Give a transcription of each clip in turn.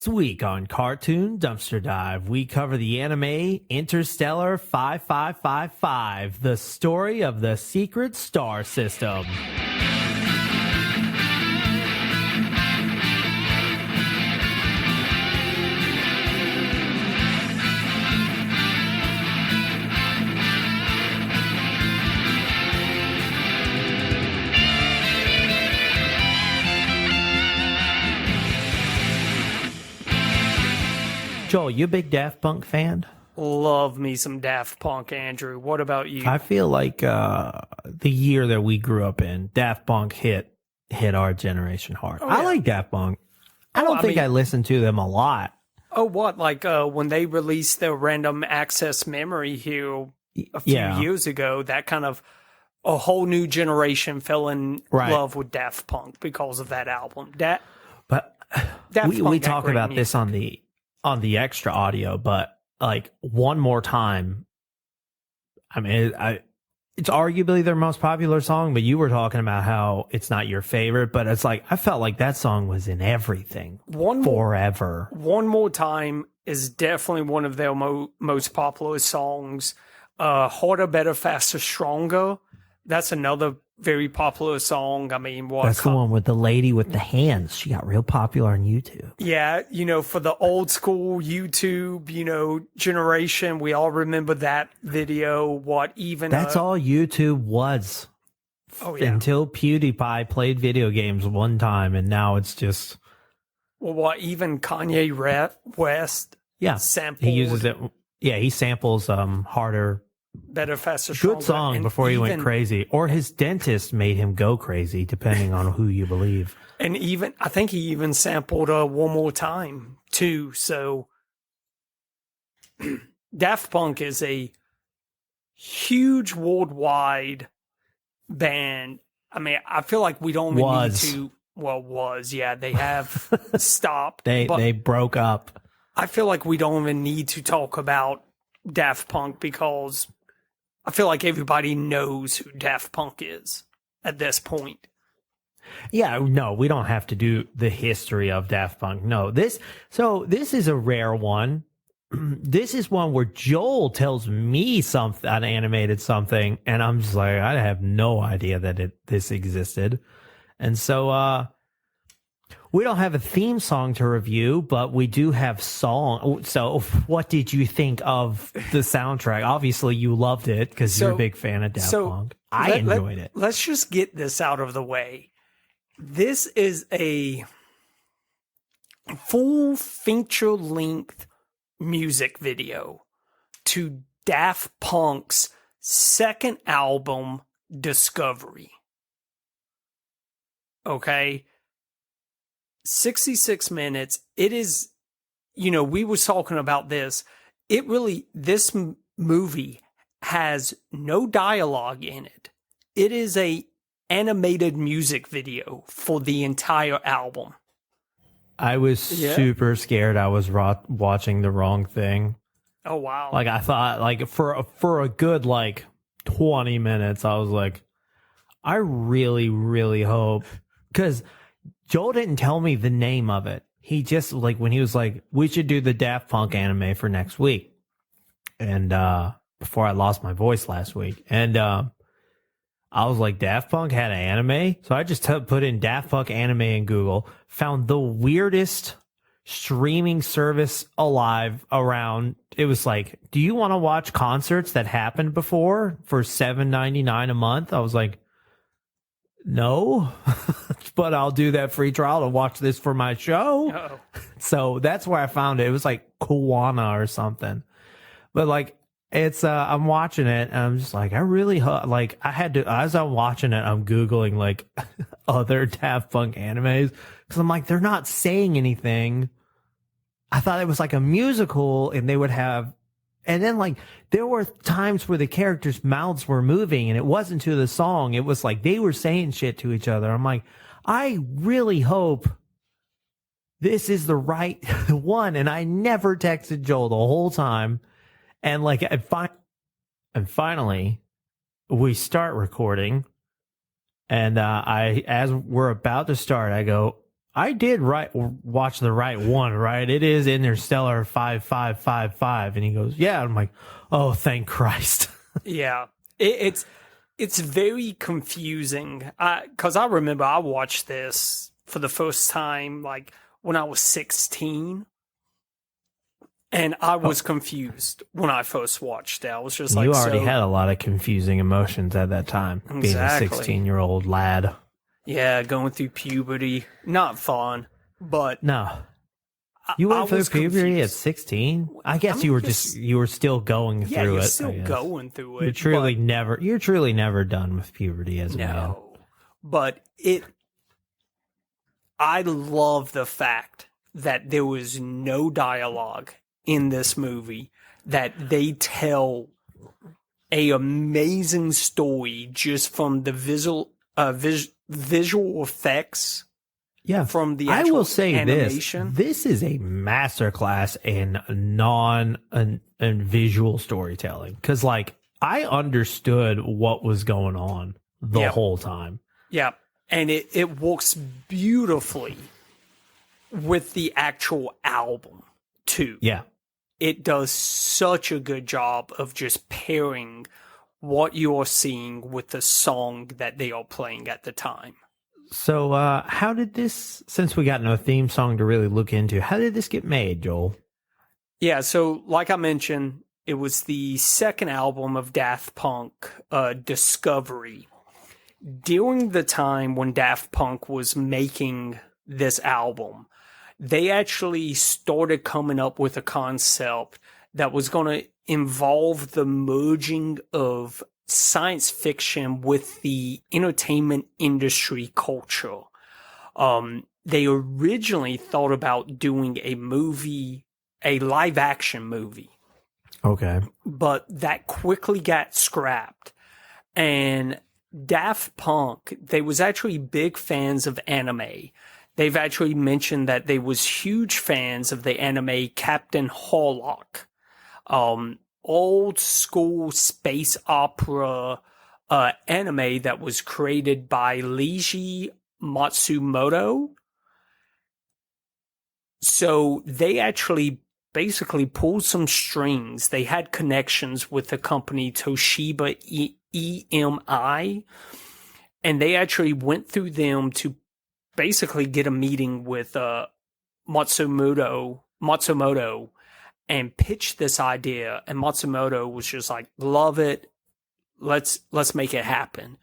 This week on Cartoon Dumpster Dive, we cover the anime Interstellar 5555, the story of the secret star system. Joel, you a big Daft Punk fan? Love me some Daft Punk, Andrew. What about you? I feel like the year that we grew up in, Daft Punk hit our generation hard. Oh, I yeah. like Daft Punk. I don't think I listen to them a lot. Oh, what? Like when they released their Random Access Memory here a few years ago, that kind of a whole new generation fell in love with Daft Punk because of that album. But Daft we Punk talk about this on the extra audio, but like one more time. I mean, it's arguably their most popular song, but you were talking about how it's not your favorite, but it's like, I felt like that song was in everything forever. One More Time is definitely one of their most popular songs. Harder, Better, Faster, Stronger. That's another very popular song. I mean, that's the one with the lady with the hands. She got real popular on YouTube. Yeah, for the old school YouTube, generation, we all remember that video. That's all YouTube was. Oh, yeah. Until PewDiePie played video games one time, and now it's just. Well, even Kanye West. Yeah, sampled. He uses it. Yeah, he samples Harder. Better, Faster, Stronger. Good song before he went crazy. Or his dentist made him go crazy, depending on who you believe. And I think he even sampled One More Time, too. So, Daft Punk is a huge worldwide band. I mean, I feel like we don't even need to. Well, they have stopped. They broke up. I feel like we don't even need to talk about Daft Punk because I feel like everybody knows who Daft Punk is at this point. Yeah, no, we don't have to do the history of Daft Punk. No, this is a rare one. This is one where Joel tells me something, an animated something, and I'm just like, I have no idea that this existed. And so, we don't have a theme song to review, but we do have song. So what did you think of the soundtrack? Obviously, you loved it because you're a big fan of Daft Punk. I enjoyed it. Let's just get this out of the way. This is a full feature-length music video to Daft Punk's second album, Discovery. Okay? 66 minutes. It is, we were talking about this. This movie has no dialogue in it. It is a animated music video for the entire album. I was super scared I was watching the wrong thing. Oh, wow. Like, I thought, like, for a good, 20 minutes, I was like, I really, really hope, because Joel didn't tell me the name of it. He just, when he was like, we should do the Daft Punk anime for next week. And, before I lost my voice last week. And, I was like, Daft Punk had an anime? So I just put in Daft Punk anime in Google, found the weirdest streaming service alive around. It was like, do you want to watch concerts that happened before for $7.99 a month? I was like, no, but I'll do that free trial to watch this for my show. Uh-oh. So that's where I found it. It was like Koana or something. But it's, I'm watching it and I'm just like, I really, I had to, as I'm watching it, I'm Googling other Daft Punk animes. Cause I'm like, they're not saying anything. I thought it was like a musical and they would have, and then there were times where the characters' mouths were moving and it wasn't to the song. It was like they were saying shit to each other. I'm like, I really hope this is the right one. And I never texted Joel the whole time. And finally we start recording and as we're about to start, I go, I did watch the right one, right? It is Interstellar 5555. And he goes, yeah. I'm like, oh, thank Christ. Yeah. It's very confusing. Because I remember I watched this for the first time, like, when I was 16. And I was confused when I first watched it. I was just like, you already had a lot of confusing emotions at that time, being a 16-year-old lad. Yeah, going through puberty. Not fun, but... No. You went through puberty at 16? I guess you were still going through it. Yeah, you're still going through it. You're truly never done with puberty as a man. But I love the fact that there was no dialogue in this movie, that they tell a amazing story just from the visual effects. Yeah, from the actual I will say animation. This is a masterclass in and visual storytelling, because like I understood what was going on the whole time. Yeah, and it works beautifully with the actual album too. Yeah. It does such a good job of just pairing what you're seeing with the song that they are playing at the time. So how did this, since we got no theme song to really look into, how did this get made, Joel? Yeah, so like I mentioned, it was the second album of Daft Punk, Discovery. During the time when Daft Punk was making this album, they actually started coming up with a concept that was going to involve the merging of science fiction with the entertainment industry culture. They originally thought about doing a live action movie. Okay. But that quickly got scrapped. And Daft Punk, they was actually big fans of anime. They've actually mentioned that they was huge fans of the anime Captain Harlock. Old school space opera anime that was created by Leiji Matsumoto. So they actually basically pulled some strings. They had connections with the company Toshiba EMI, and they actually went through them to basically get a meeting with Matsumoto and pitched this idea, and Matsumoto was just like, love it, let's make it happen.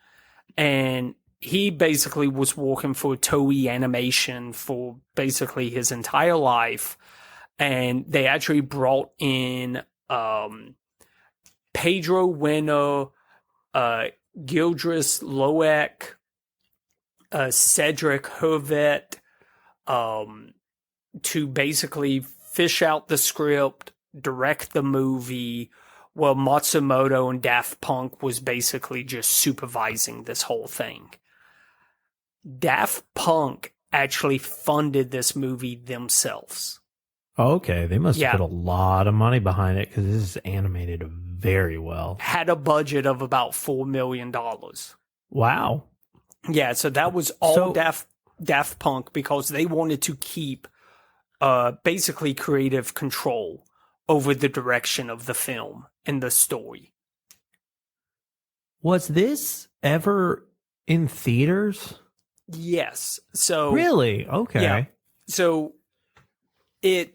And he basically was working for Toei Animation for basically his entire life, and they actually brought in Pedro Winner, Gildris Loeck, Cedric Hervet, to basically fish out the script, direct the movie, while Matsumoto and Daft Punk was basically just supervising this whole thing. Daft Punk actually funded this movie themselves. Okay, they must have put a lot of money behind it, because this is animated very well. Had a budget of about $4 million. Wow. Yeah, so that was all Daft Punk, because they wanted to keep basically creative control over the direction of the film and the story. Was this ever in theaters? Yes. So really? Okay. Yeah. So Daft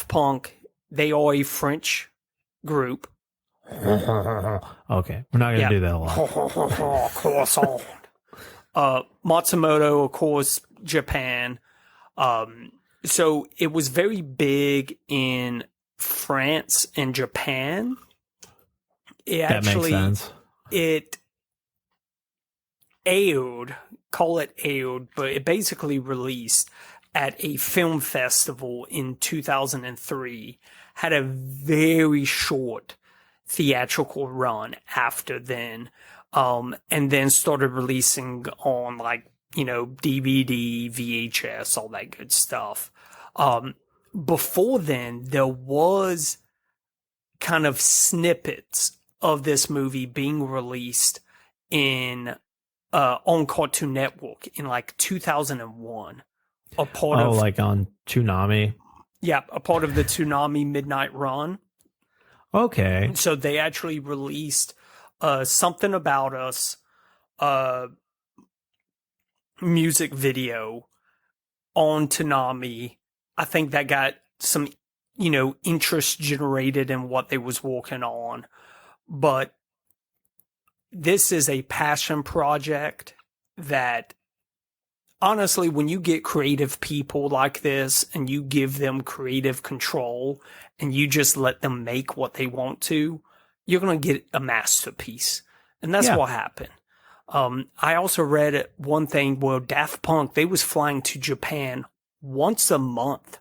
Punk, they are a French group. Okay. We're not going to do that a lot. Croissant. Matsumoto, of course, Japan. So it was very big in France and Japan. That makes sense. It aired, but it basically released at a film festival in 2003, had a very short theatrical run after then, and then started releasing on DVD, VHS, all that good stuff. Before then, there was kind of snippets of this movie being released in on Cartoon Network in like 2001. A part Oh, of like on Toonami. a part of the Toonami Midnight Run. Okay. So they actually released Something About Us music video on Toonami. I think that got some, interest generated in what they was working on. But this is a passion project that, honestly, when you get creative people like this and you give them creative control and you just let them make what they want to, you're going to get a masterpiece. And that's what happened. I also read one thing where Daft Punk, they was flying to Japan once a month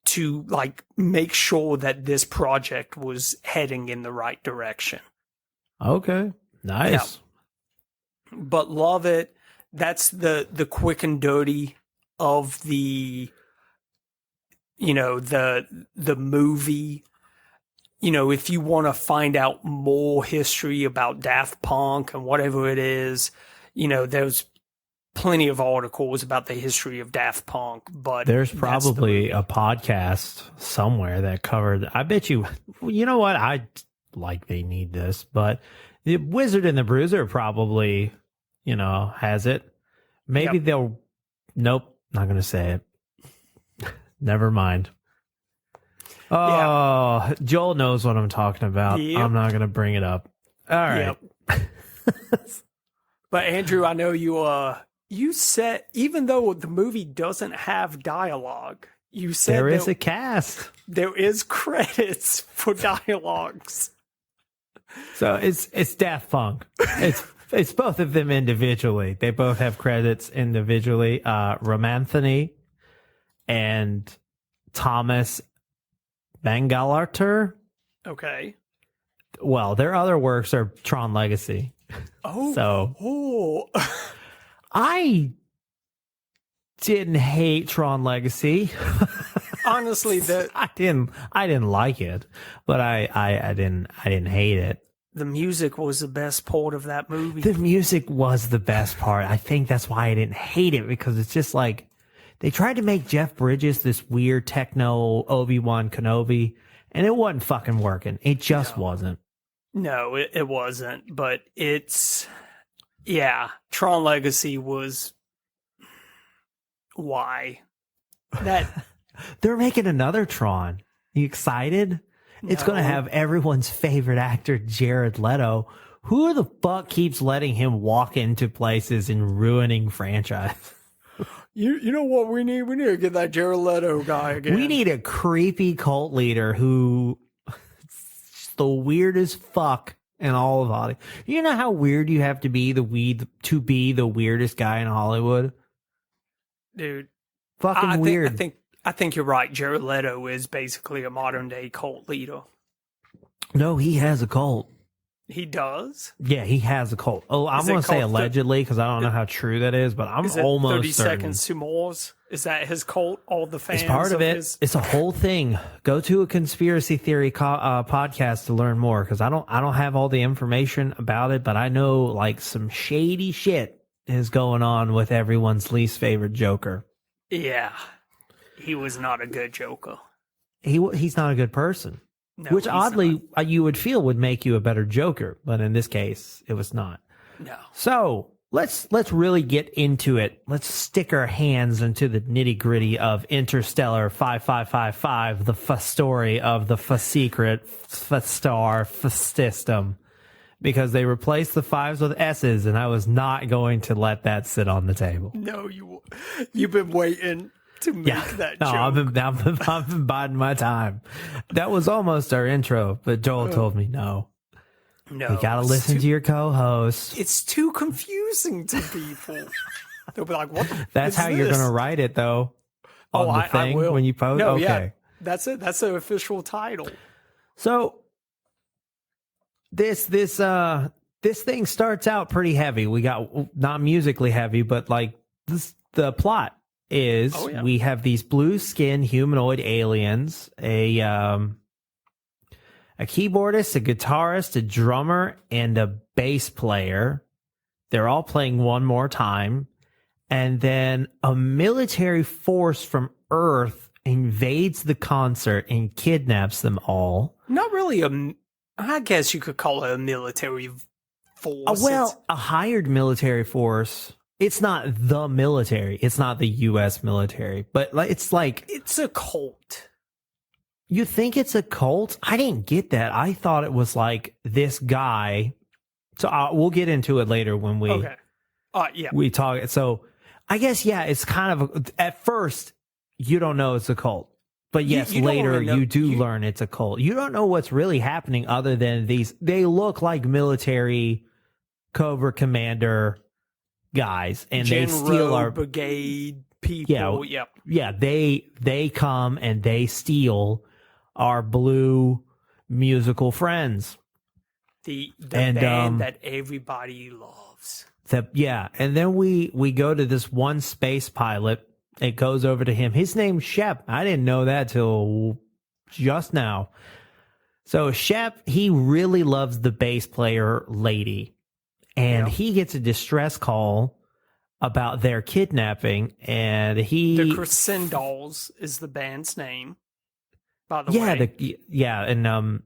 to like make sure that this project was heading in the right direction. Okay. Nice. Yeah. But love it. That's the quick and dirty of the movie. If you want to find out more history about Daft Punk and whatever it is, there's plenty of articles about the history of Daft Punk, but there's probably a podcast somewhere that covered. I bet you know what? They need this, but the Wizard and the Bruiser probably, has it. Maybe they'll. Nope, not going to say it. Never mind. Oh, Joel knows what I'm talking about. Yep. I'm not going to bring it up. All right. Yep. But Andrew, I know you said, even though the movie doesn't have dialogue, you said there is a cast. There is credits for dialogues. So it's Daft Punk. It's both of them individually. They both have credits individually. Romanthony and Thomas Bangalter. Okay. Well, their other works are Tron Legacy. Oh. So I didn't hate Tron Legacy. Honestly, I didn't like it, but I didn't hate it. The music was the best part of that movie. The music was the best part. I think that's why I didn't hate it, because it's just like they tried to make Jeff Bridges this weird techno Obi-Wan Kenobi, and it wasn't fucking working. It just wasn't. No, it wasn't. But Tron Legacy was why that they're making another Tron. You excited? No. It's going to have everyone's favorite actor, Jared Leto. Who the fuck keeps letting him walk into places and ruining franchise? You know what we need? We need to get that Jared Leto guy again. We need a creepy cult leader who the weirdest fuck in all of Hollywood. You know how weird you have to be to be the weirdest guy in Hollywood? Dude. Fucking weird. I think you're right. Jared Leto is basically a modern day cult leader. No, he has a cult. He does? Yeah, he has a cult. Oh, I'm going to say allegedly because I don't know how true that is, but I'm almost 30 certain. Seconds to Mars? Is that his cult? All the fans? It's part of it. It's a whole thing. Go to a conspiracy theory podcast to learn more, because I don't have all the information about it, but I know like some shady shit is going on with everyone's least favorite Joker. Yeah. He was not a good Joker. He's not a good person. No, which oddly you would feel would make you a better Joker, but in this case, it was not. No. So let's really get into it. Let's stick our hands into the nitty gritty of Interstellar 5555, the story of the 5ecret, 5ystem, because they replaced the 5s with S's, and I was not going to let that sit on the table. No, you've been waiting to make that joke. I've been biding my time. That was almost our intro, but Joel told me no. No, you gotta listen to your co-host. It's too confusing to people. They'll be like, "What?" That's how you're gonna write it, though. On the thing I will. When you post. No, okay, yeah, that's it. That's the official title. So this thing starts out pretty heavy. We got not musically heavy, but like the plot is we have these blue skin humanoid aliens, a keyboardist, a guitarist, a drummer, and a bass player They're all playing one more time. And then a military force from Earth invades the concert and kidnaps them all. Not really I guess you could call it a military force. A hired military force. It's not the military. It's not the U.S. military. But it's like... It's a cult. You think it's a cult? I didn't get that. I thought it was like this guy. So we'll get into it later when we... Okay. We talk. So I guess, yeah, it's kind of... At first, you don't know it's a cult. But yes, you later really you do learn it's a cult. You don't know what's really happening other than these. They look like military Cobra Commander guys, and they steal our brigade people. Yeah. They come and they steal our blue musical friends. The band that everybody loves. And then we go to this one space pilot. It goes over to him. His name's Shep. I didn't know that till just now. So Shep, he really loves the bass player lady. And he gets a distress call about their kidnapping. And The Crescendos is the band's name, by the way. And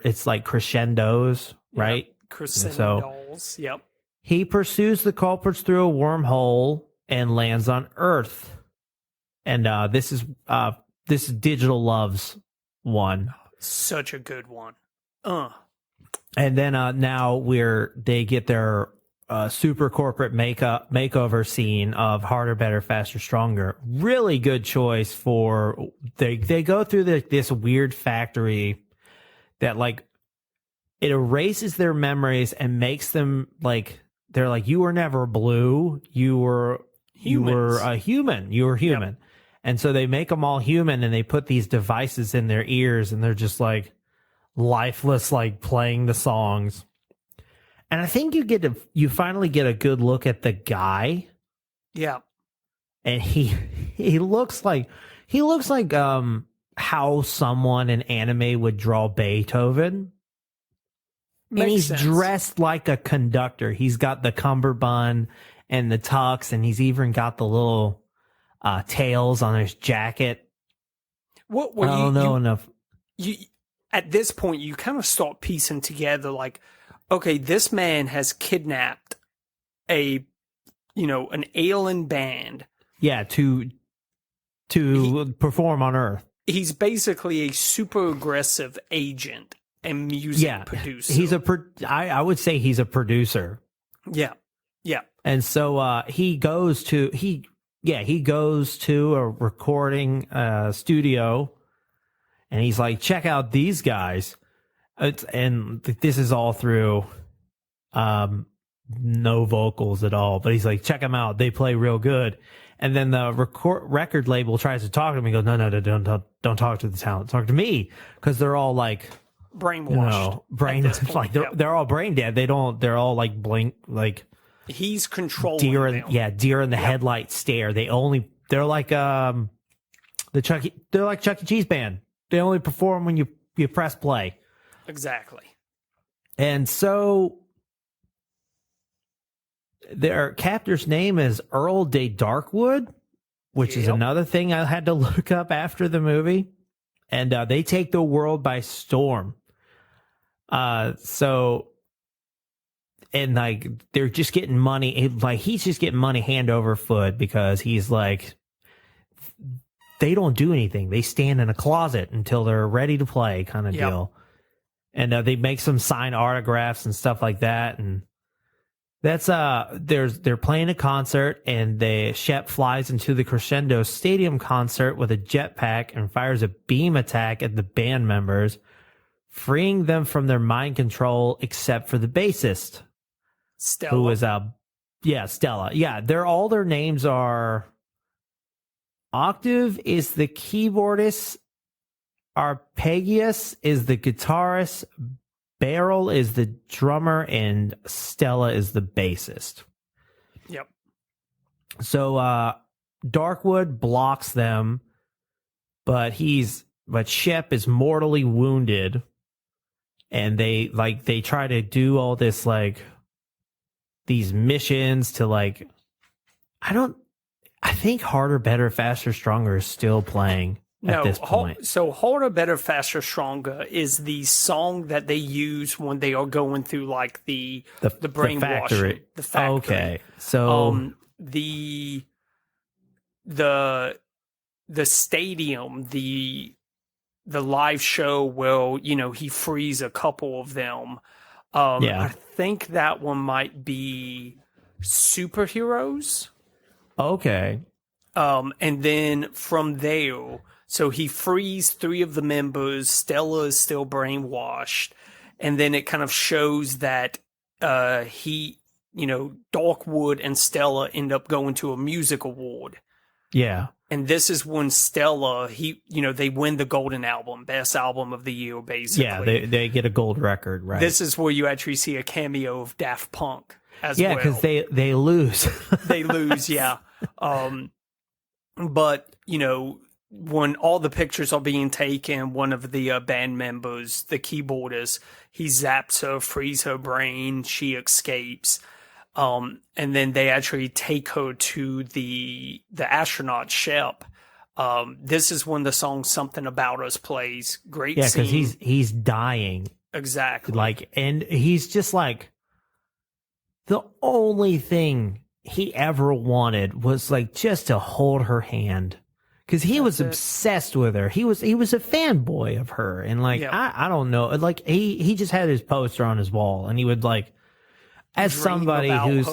it's like crescendos, right? Crescendos, yep. He pursues the culprits through a wormhole and lands on Earth. And this is Digital Love's one. Such a good one. And then now they get their super corporate makeover scene of Harder, Better, Faster, Stronger. Really good choice for they go through this weird factory that like it erases their memories and makes them like they're like, you were never blue, you were a human. You were human. Yep. And so they make them all human and they put these devices in their ears and they're just like lifeless, like playing the songs. And I think you finally get a good look at the guy. Yeah. And he looks like how someone in anime would draw Beethoven. Makes and he's sense. Dressed like a conductor. He's got the cummerbund and the tux, and he's even got the little tails on his jacket. I don't know enough. At this point, you kind of start piecing together, like, okay, this man has kidnapped an alien band. Yeah, to perform on Earth. He's basically a super aggressive agent and music producer. He's I would say he's a producer. Yeah. Yeah. And so he goes to a recording studio and he's like, check out these guys. And this is all through no vocals at all, but he's like, check them out. They play real good. And then the record label tries to talk to him. He goes, no, don't talk to the talent. Talk to me. Because they're all like brainwashed. Like they're all brain dead. They're all like blink, like he's controlling them. Deer in the headlight stare. They're like they're like Chuck E. Cheese band. They only perform when you press play. Exactly. And so their captor's name is Earl de Darkwood, which is another thing I had to look up after the movie. And they take the world by storm. And like they're just getting money, like he's just getting money hand over foot because he's like, they don't do anything. They stand in a closet until they're ready to play, kind of deal. And they make some signed autographs and stuff like that. And that's they're playing a concert, and Shep flies into the Crescendo Stadium concert with a jetpack and fires a beam attack at the band members, freeing them from their mind control, except for the bassist, Stella. who is Stella. Yeah, all their names are. Octave is the keyboardist, Arpegius is the guitarist, Beryl is the drummer, and Stella is the bassist. Yep. So Darkwood blocks them, but Shep is mortally wounded, and they try to do all this these missions to like, I think Harder, Better, Faster, Stronger is still playing at this point. So Harder, Better, Faster, Stronger is the song that they use when they are going through like the brainwashing. The factory. Okay. So the stadium, the live show where, you know, he frees a couple of them. I think that one might be Superheroes. Okay. And then from there, so he frees 3 of the members. Stella is still brainwashed. And then it kind of shows that Darkwood and Stella end up going to a music award. Yeah. And this is when Stella, they win the Golden Album, best album of the year, basically. Yeah, they get a gold record, right? This is where you actually see a cameo of Daft Punk as well. Yeah, because they lose. They lose, yeah. But, you know, when all the pictures are being taken, one of the band members, the keyboardist, he zaps her, frees her brain, she escapes. And then they actually take her to the astronaut ship. This is when the song "Something About Us" plays. Great scene. Yeah, because he's dying. Exactly. Like, and he's just like, the only thing he ever wanted was like just to hold her hand, because he was obsessed with her. He was a fanboy of her, and like I don't know, like he just had his poster on his wall, and he would like. As somebody who's,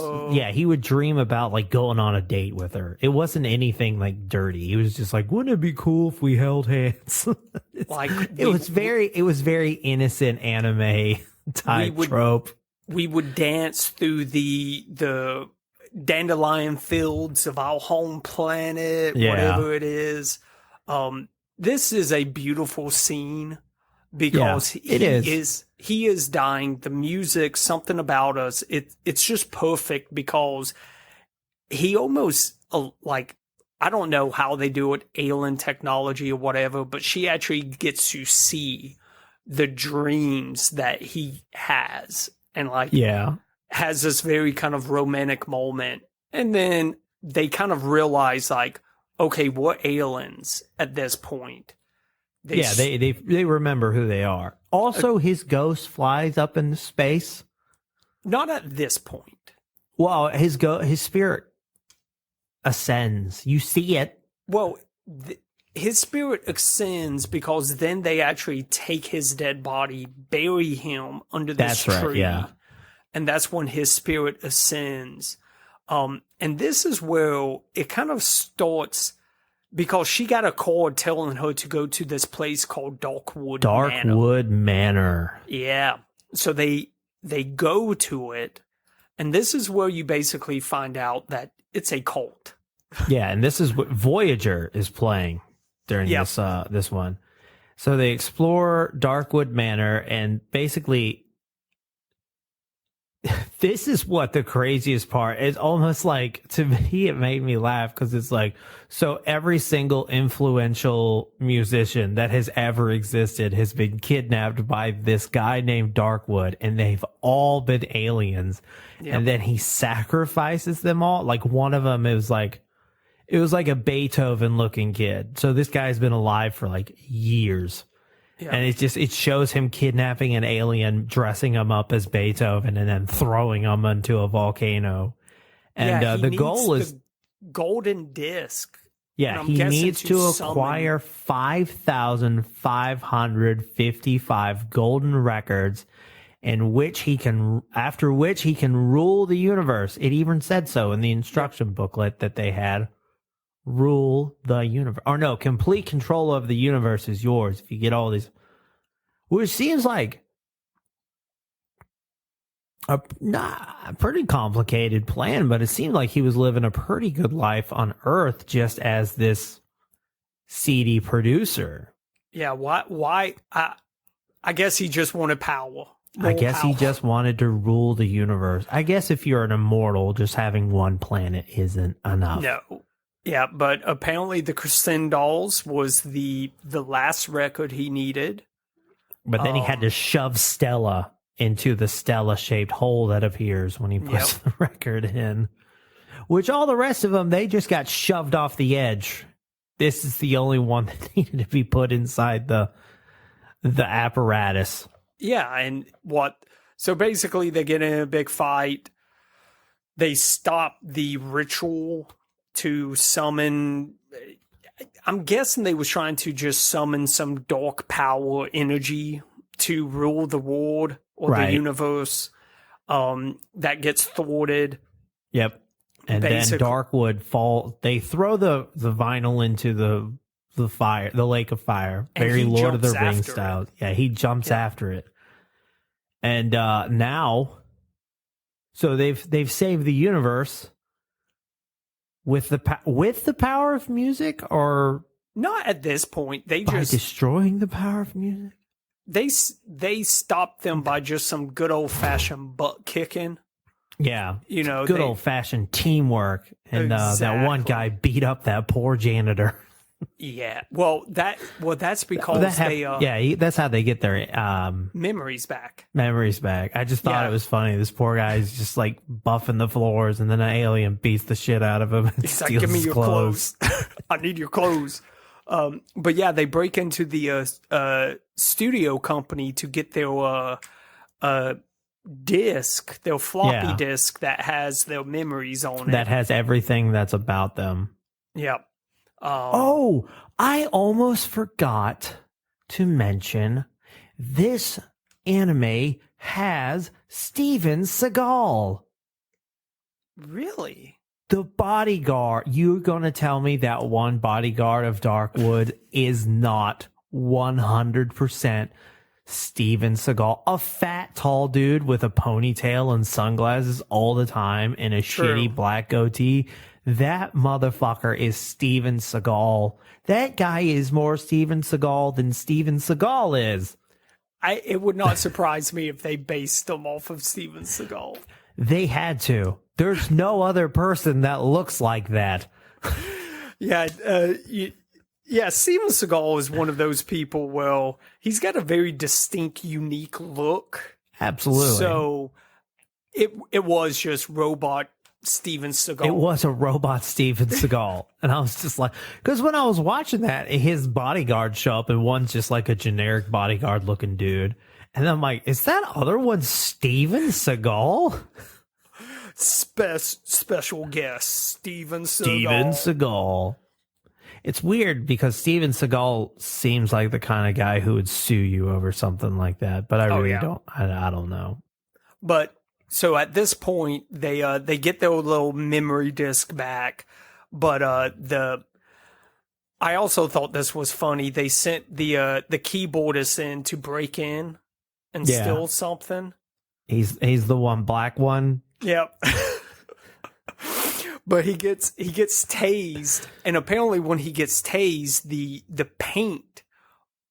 he would dream about like going on a date with her. It wasn't anything like dirty. He was just like, wouldn't it be cool if we held hands? It was very innocent anime type trope. We would dance through the dandelion fields of our home planet, whatever it is. This is a beautiful scene. Because he is dying. The music, Something About Us, it's just perfect, because he almost I don't know how they do it, alien technology or whatever, but she actually gets to see the dreams that he has, and has this very kind of romantic moment, and then they kind of realize like, okay, we're aliens at this point. They remember who they are. Also, his ghost flies up into space. Not at this point. Well, his spirit ascends. You see it. Well, his spirit ascends because then they actually take his dead body, bury him under this tree. Right, yeah. And that's when his spirit ascends. And this is where it kind of starts, because she got a call telling her to go to this place called Darkwood Manor. Yeah. So they go to it, and this is where you basically find out that it's a cult. Yeah, and this is what Voyager is playing during this one. So they explore Darkwood Manor, and basically this is what the craziest part is. Almost like, to me, it made me laugh, because it's like, so every single influential musician that has ever existed has been kidnapped by this guy named Darkwood, and they've all been aliens. Yep. And then he sacrifices them all. Like, one of them is like, it was like a Beethoven looking kid. So this guy's been alive for like years. Yeah. And it shows him kidnapping an alien, dressing him up as Beethoven, and then throwing him into a volcano. And the goal is the golden disc. Yeah, he needs to acquire 5,555 golden records, after which he can rule the universe. It even said so in the instruction booklet that they had. Rule the universe. Or no, complete control of the universe is yours if you get all these. Which seems like a pretty complicated plan, but it seemed like he was living a pretty good life on Earth just as this CD producer. Yeah, why? I guess he just wanted power. He just wanted to rule the universe. I guess if you're an immortal, just having one planet isn't enough. No. Yeah, but apparently the Kristen Dolls was the last record he needed. But then he had to shove Stella into the Stella-shaped hole that appears when he puts the record in. Which all the rest of them, they just got shoved off the edge. This is the only one that needed to be put inside the apparatus. Yeah, and so basically they get in a big fight. They stop the ritual to summon. I'm guessing they was trying to just summon some dark power energy to rule the world or the universe. That gets thwarted. Yep. And then Darkwood they throw the vinyl into the fire, the lake of fire. Very Lord of the Rings style. Yeah, he jumps after it. And now, so they've saved the universe with the power of music, or not at this point. They by destroying the power of music. They stopped them by just some good old fashioned butt kicking. Yeah, good old fashioned teamwork, and that one guy beat up that poor janitor. Yeah, that's because that's how they get their memories back. I just thought it was funny. This poor guy's just like buffing the floors, and then an alien beats the shit out of him and He's steals like, "Give me his your clothes. I need your clothes." But yeah, they break into the studio company to get their disc, their floppy disk that has their memories on it. That has everything that's about them. Yep. I almost forgot to mention this anime has Steven Seagal. Really? The bodyguard. You're going to tell me that one bodyguard of Darkwood is not 100% Steven Seagal, a fat, tall dude with a ponytail and sunglasses all the time and a shitty black goatee. That motherfucker is Steven Seagal. That guy is more Steven Seagal than Steven Seagal is. It would not surprise me if they based him off of Steven Seagal. They had to. There's no other person that looks like that. Yeah, Steven Seagal is one of those people. Well, he's got a very distinct, unique look. Absolutely. So it was just robot Steven Seagal. It was a robot Steven Seagal. And I was just like, because when I was watching that, his bodyguard show up and one's just like a generic bodyguard looking dude. And I'm like, is that other one Steven Seagal? Special guest, Steven Seagal. Steven Seagal. It's weird because Steven Seagal seems like the kind of guy who would sue you over something like that. But I really don't. I don't know. But so at this point, they get their little memory disk back. But I also thought this was funny. They sent the keyboardist in to break in and steal something. He's the one black one. Yep. But he gets tased, and apparently when he gets tased, the paint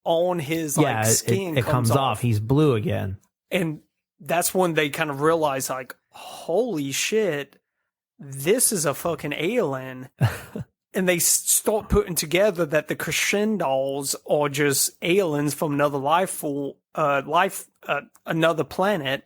on his skin it comes off. He's blue again. And that's when they kind of realize, like, holy shit, this is a fucking alien. And they start putting together that the crescendos are just aliens from another another planet.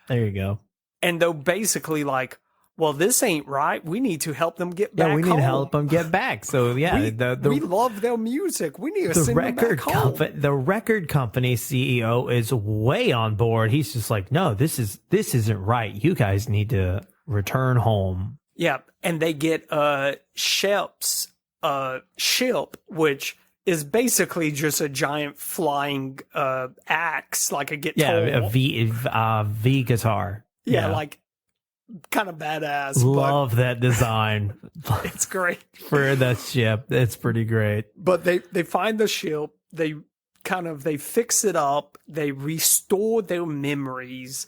There you go. And they're basically like, well, this ain't right. We need to help them get back home. Yeah, we need to help them get back. So, yeah. We love their music. We need to send them back home. The record company CEO is way on board. He's just like, no, this isn't right. You guys need to return home. Yeah, and they get Shep's ship, which is basically just a giant flying axe, like a guitar. Yeah, a V guitar. Yeah, like kind of badass. Love that design. It's great. For that ship. It's pretty great. But they find the ship, they fix it up, they restore their memories.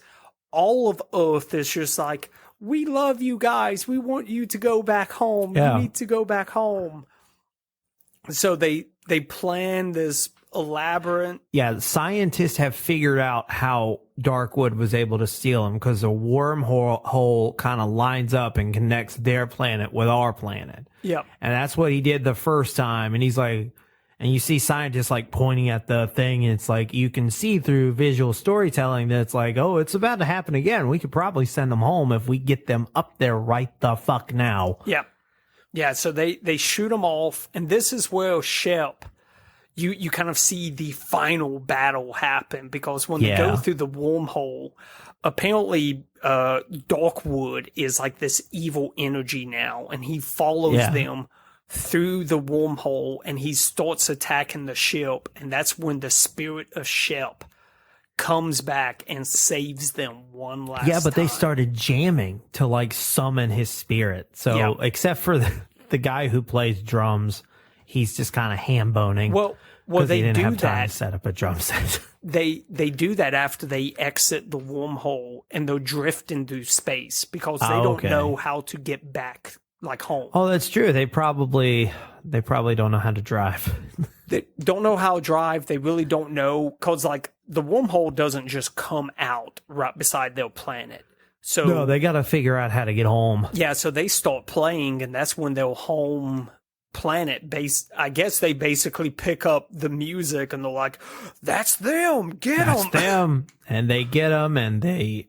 All of Earth is just like, we love you guys. We want you to go back home. Yeah. You need to go back home. So they plan this elaborate. Yeah, scientists have figured out how Darkwood was able to steal him because a wormhole kind of lines up and connects their planet with our planet. Yep. And that's what he did the first time. And he's like, And you see scientists like pointing at the thing, and it's like you can see through visual storytelling that it's like, oh, it's about to happen again. We could probably send them home if we get them up there right the fuck now. Yeah. Yeah, so they shoot them off, and this is where Shep, you kind of see the final battle happen, because when they go through the wormhole, apparently Darkwood is like this evil energy now, and he follows them through the wormhole, and he starts attacking the ship, and that's when the spirit of Shep comes back and saves them one last time. Yeah, but they started jamming to like summon his spirit. So except for the guy who plays drums, he's just kind of ham boning. Well, they didn't do have time that. to set up a drum set. They do that after they exit the wormhole, and they're drifting through space because they don't know how to get back like home. Oh, that's true. They probably don't know how to drive. They don't know how to drive. They really don't know, because like the wormhole doesn't just come out right beside their planet. So no, they got to figure out how to get home. Yeah, so they start playing, and that's when their home planet I guess they basically pick up the music, and they're like, "That's them, get them!" That's them, and they get them, and they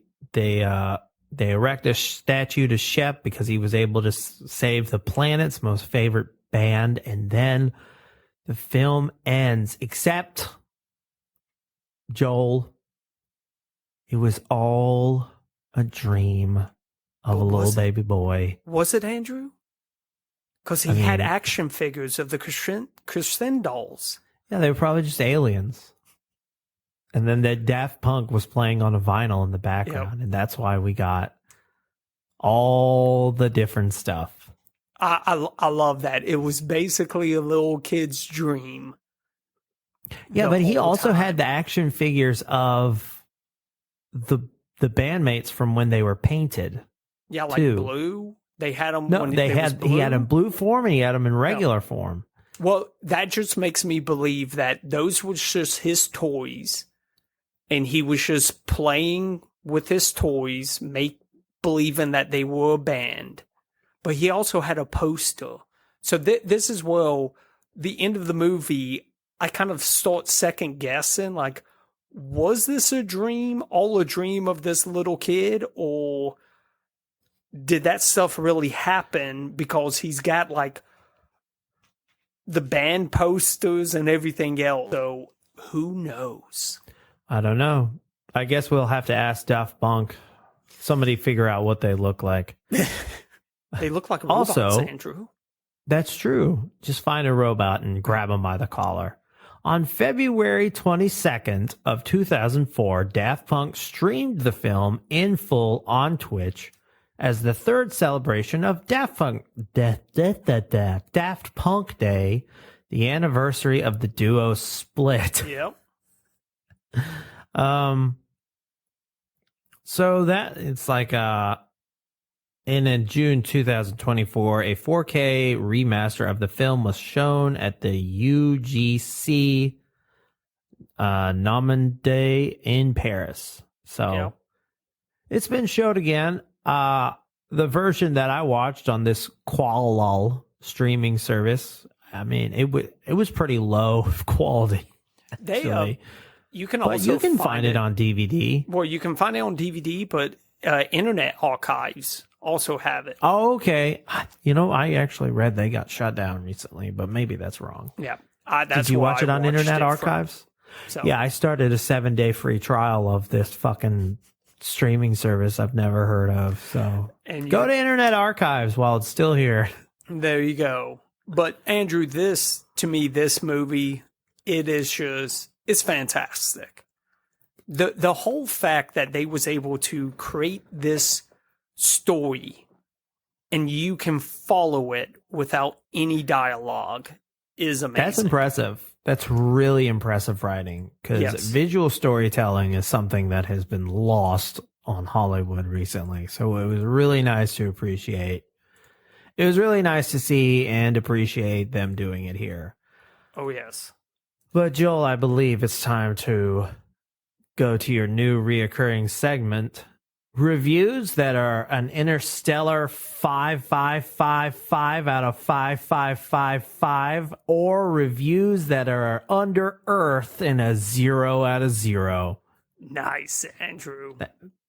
erect a statue to Shep because he was able to save the planet's most favorite band, and then the film ends. Except, Joel, it was all a dream of a little baby boy. Was it, Andrew? Because he had action figures of the Christian dolls. Yeah, they were probably just aliens. And then that Daft Punk was playing on a vinyl in the background, and that's why we got all the different stuff. I love that. It was basically a little kid's dream. Yeah, but he also had the action figures of the bandmates from when they were painted. Yeah, like too. blue. They had them. No, he had them in blue form, and he had them in regular form. Well, that just makes me believe that those were just his toys, and he was just playing with his toys, believing that they were a band. But he also had a poster. So this is where the end of the movie, I kind of start second guessing, like, was this a dream, all a dream of this little kid, or did that stuff really happen? Because he's got like the band posters and everything else. So who knows? I don't know. I guess we'll have to ask Daft Punk. Somebody figure out what they look like. They look like robots, Andrew. That's true. Just find a robot and grab him by the collar. On February 22nd of 2004, Daft Punk streamed the film in full on Twitch as the third celebration of Daft Punk Day, the anniversary of the duo's split. Yep. So that it's like in June 2024, a 4K remaster of the film was shown at the UGC Normandy in Paris. So it's been showed again. The version that I watched on this Qualal streaming service, I mean, it was pretty low quality. You can also find it on DVD. Well, you can find it on DVD, but Internet Archives also have it. Oh, okay. I actually read they got shut down recently, but maybe that's wrong. Yeah. Did you watch it on Internet Archives? Yeah, I started a 7-day free trial of this fucking streaming service I've never heard of. So go to Internet Archives while it's still here. There you go. But Andrew, this movie, it's fantastic. The whole fact that they was able to create this story and you can follow it without any dialogue is amazing. That's impressive. That's really impressive writing, because visual storytelling is something that has been lost on Hollywood recently. So it was really nice to appreciate. It was really nice to see and appreciate them doing it here. Oh, yes. But Joel, I believe it's time to go to your new reoccurring segment, reviews that are an interstellar 5.555 out of 5.555, or reviews that are under Earth in a 0 out of 0. Nice, Andrew.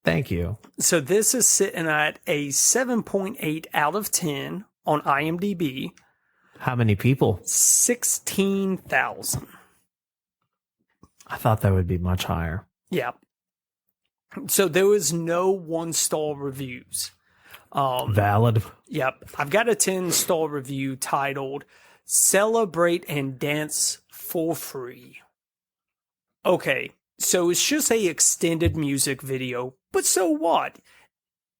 Thank you. So this is sitting at a 7.8 out of 10 on IMDb. How many people? 16,000. I thought that would be much higher. Yeah. So there was no 1-star reviews. Valid. Yep. I've got a 10-star review titled Celebrate and Dance for Free. Okay, so it's just a extended music video, but so what?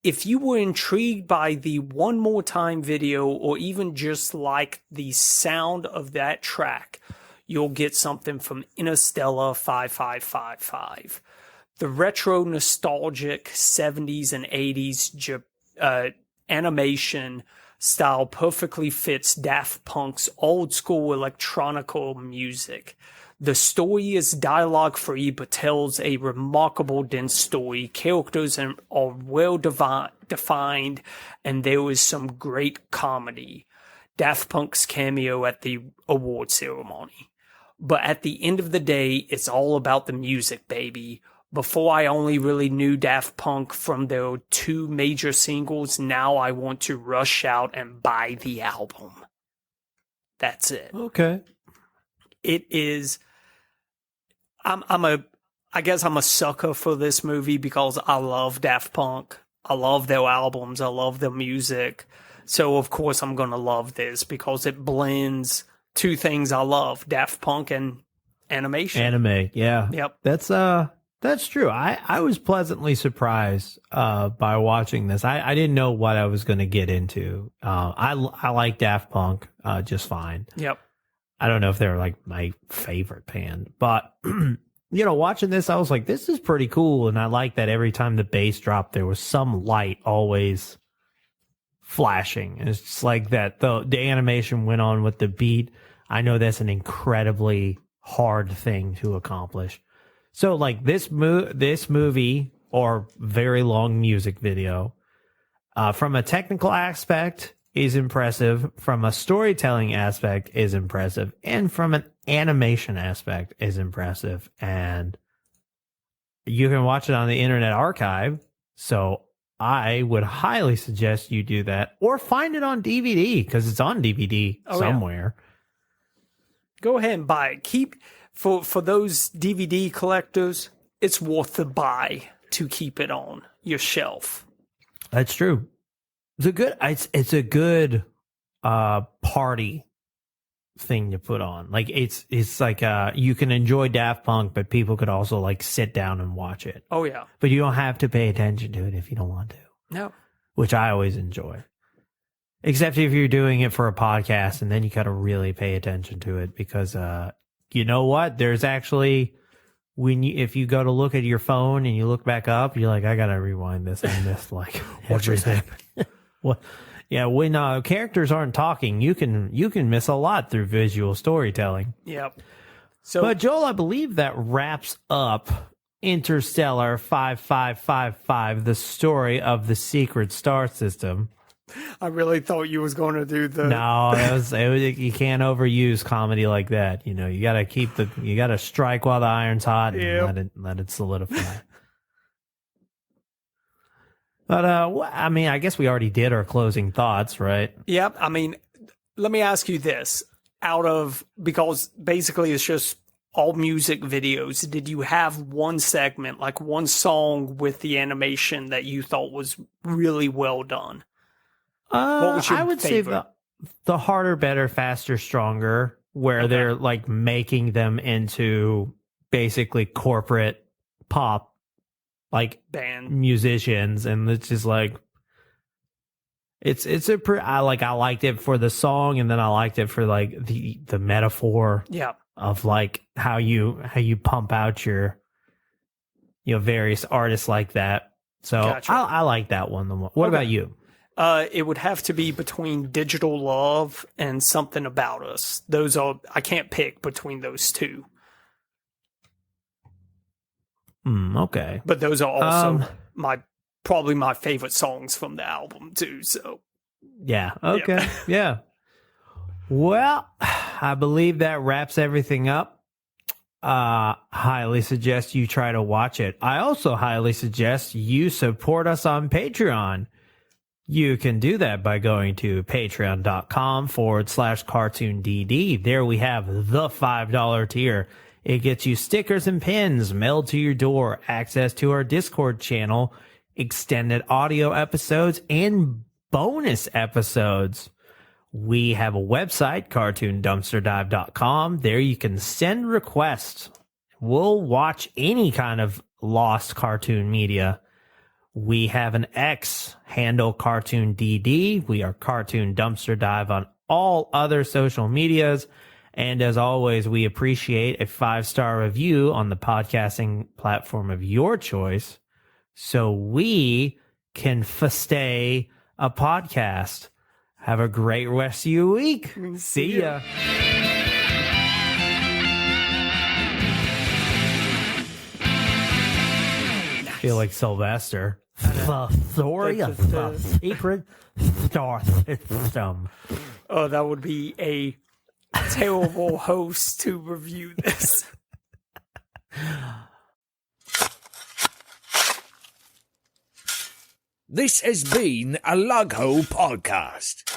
If you were intrigued by the One More Time video, or even just like the sound of that track, you'll get something from Interstella 5555. The retro nostalgic 70s and 80s animation style perfectly fits Daft Punk's old school electronical music. The story is dialogue free but tells a remarkable dense story. Characters are well defined, and there is some great comedy. Daft Punk's cameo at the award ceremony. But at the end of the day, it's all about the music, baby. Before, I only really knew Daft Punk from their 2 major singles. Now I want to rush out and buy the album. That's it. Okay. It is. I guess I'm a sucker for this movie because I love Daft Punk. I love their albums. I love their music. So of course I'm gonna love this because it blends 2 things I love: Daft Punk and animation. Anime, yeah. Yep. That's true. I was pleasantly surprised by watching this. I didn't know what I was going to get into. I like Daft Punk just fine. Yep. I don't know if they're like my favorite band, but watching this, I was like, this is pretty cool. And I like that every time the bass dropped, there was some light always flashing. And it's just like that. The animation went on with the beat. I know that's an incredibly hard thing to accomplish. So like this movie or very long music video, from a technical aspect is impressive, from a storytelling aspect is impressive, and from an animation aspect is impressive. And you can watch it on the Internet Archive. So I would highly suggest you do that, or find it on DVD because it's on DVD somewhere. Yeah. Go ahead and buy it. For those DVD collectors, it's worth the buy to keep it on your shelf. That's true. It's a good party thing to put on. Like it's like you can enjoy Daft Punk, but people could also like sit down and watch it. Oh yeah. But you don't have to pay attention to it if you don't want to. No. Which I always enjoy. Except if you're doing it for a podcast, and then you gotta really pay attention to it because you know what? There's actually if you go to look at your phone and you look back up, you're like, I gotta rewind this. I missed like everything. What? Yeah, when characters aren't talking, you can miss a lot through visual storytelling. Yep. But Joel, I believe that wraps up Interstellar 5555, the story of the secret star system. I really thought you was going to do the... No, you can't overuse comedy like that. You gotta strike while the iron's hot and let it solidify. But, I guess we already did our closing thoughts, right? Yep. Let me ask you this. Because basically it's just all music videos, did you have one segment, like one song with the animation that you thought was really well done? What was your I would favorite? say the Harder, Better, Faster, Stronger, where they're like making them into basically corporate pop like band musicians, and it's just like I liked it for the song, and then I liked it for like the metaphor of like how you pump out your various artists like that. So gotcha. I like that one the most. What about you? It would have to be between Digital Love and Something About Us. I can't pick between those two. Okay. But those are also my probably my favorite songs from the album too. So Yeah. Okay. Yeah. Well, I believe that wraps everything up. Highly suggest you try to watch it. I also highly suggest you support us on Patreon. You can do that by going to patreon.com/cartoondd. There we have the $5 tier. It gets you stickers and pins mailed to your door, access to our Discord channel, extended audio episodes, and bonus episodes. We have a website, cartoondumpsterdive.com. There you can send requests. We'll watch any kind of lost cartoon media. We have an X handle, CartoonDD. We are Cartoon Dumpster Dive on all other social medias. And as always, we appreciate a 5-star review on the podcasting platform of your choice, so we can stay a podcast. Have a great rest of your week. See ya. I feel like Sylvester. The story of the secret star system. Oh, that would be a terrible host to review this. This has been a Lug Hole podcast.